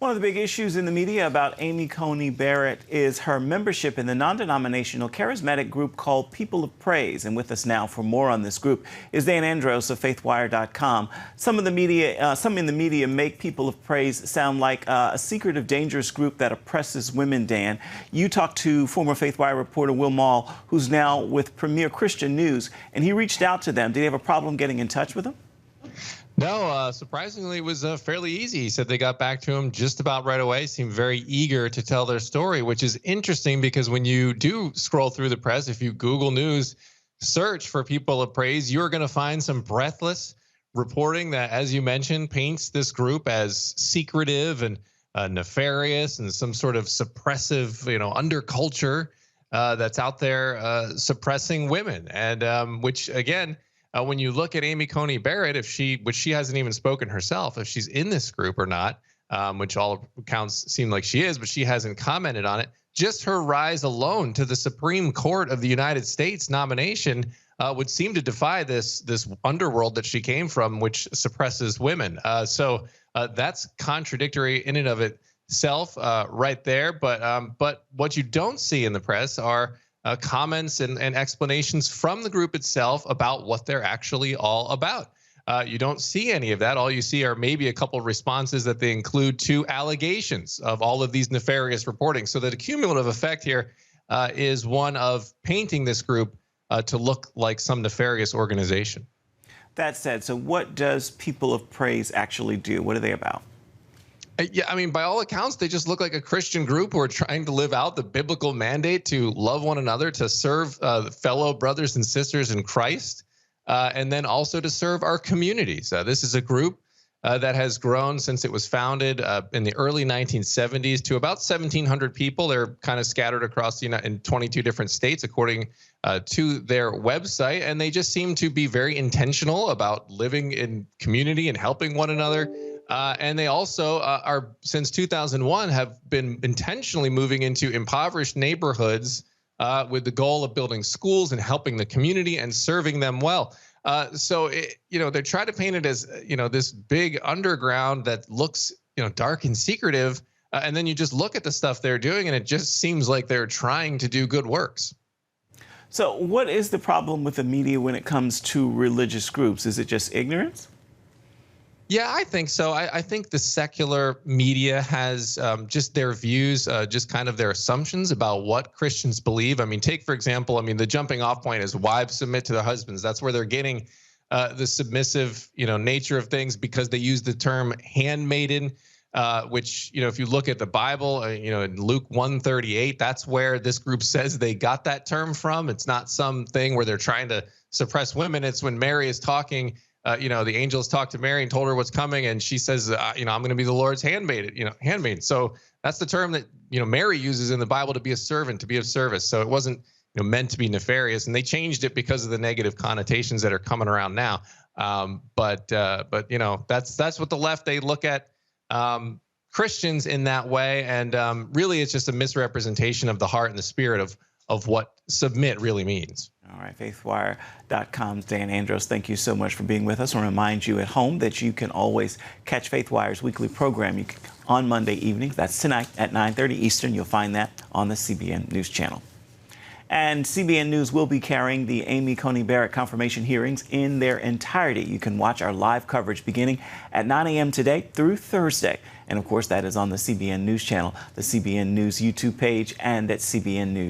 One of the big issues in the media about Amy Coney Barrett is her membership in the non-denominational charismatic group called People of Praise. And with us now for more on this group is Dan Andros of Faithwire.com. Some in the media make People of Praise sound like a secretive, dangerous group that oppresses women, Dan. You talked to former Faithwire reporter Will Maul, who's now with Premier Christian News, and he reached out to them. Did he have a problem getting in touch with them? No, surprisingly, it was fairly easy. He said they got back to him just about right away, seemed very eager to tell their story, which is interesting because when you do scroll through the press, if you Google News, search for People of Praise, you're going to find some breathless reporting that, as you mentioned, paints this group as secretive and nefarious and some sort of suppressive, underculture that's out there suppressing women. And which, again, when you look at Amy Coney Barrett, which she hasn't even spoken herself, if she's in this group or not, which all accounts seem like she is, but she hasn't commented on it. Just her rise alone to the Supreme Court of the United States nomination would seem to defy this underworld that she came from, which suppresses women. So that's contradictory in and of itself, right there. But what you don't see in the press are comments and explanations from the group itself about what they're actually all about. You don't see any of that. All you see are maybe a couple of responses that they include to allegations of all of these nefarious reporting. So the cumulative effect here is one of painting this group to look like some nefarious organization. That said, so what does People of Praise actually do? What are they about? Yeah, I mean, by all accounts, they just look like a Christian group who are trying to live out the biblical mandate to love one another, to serve fellow brothers and sisters in Christ, and then also to serve our communities. This is a group that has grown since it was founded in the early 1970s to about 1,700 people. They're kind of scattered across the in 22 different states, according to their website, and they just seem to be very intentional about living in community and helping one another. And they also are, since 2001, have been intentionally moving into impoverished neighborhoods with the goal of building schools and helping the community and serving them well. So, they try to paint it as, this big underground that looks, dark and secretive. And then you just look at the stuff they're doing, and it just seems like they're trying to do good works. So what is the problem with the media when it comes to religious groups? Is it just ignorance? Yeah, I think so. I think the secular media has just their views, just kind of their assumptions about what Christians believe. I mean, take, for example, the jumping off point is wives submit to their husbands. That's where they're getting the submissive, nature of things, because they use the term handmaiden, which, if you look at the Bible, in Luke 1:38, that's where this group says they got that term from. It's not something where they're trying to suppress women. It's when Mary is talking. The angels talked to Mary and told her what's coming, and she says, I'm going to be the Lord's handmaid. So that's the term that, Mary uses in the Bible to be a servant, to be of service. So it wasn't, meant to be nefarious, and they changed it because of the negative connotations that are coming around now. But that's what the left, they look at Christians in that way, and really it's just a misrepresentation of the heart and the spirit of what submit really means. All right, Faithwire.com's Dan Andros, thank you so much for being with us. I want to remind you at home that you can always catch Faithwire's weekly program on Monday evenings. That's tonight at 9:30 Eastern. You'll find that on the CBN News Channel. And CBN News will be carrying the Amy Coney Barrett confirmation hearings in their entirety. You can watch our live coverage beginning at 9 a.m. today through Thursday. And, of course, that is on the CBN News Channel, the CBN News YouTube page, and at CBN News.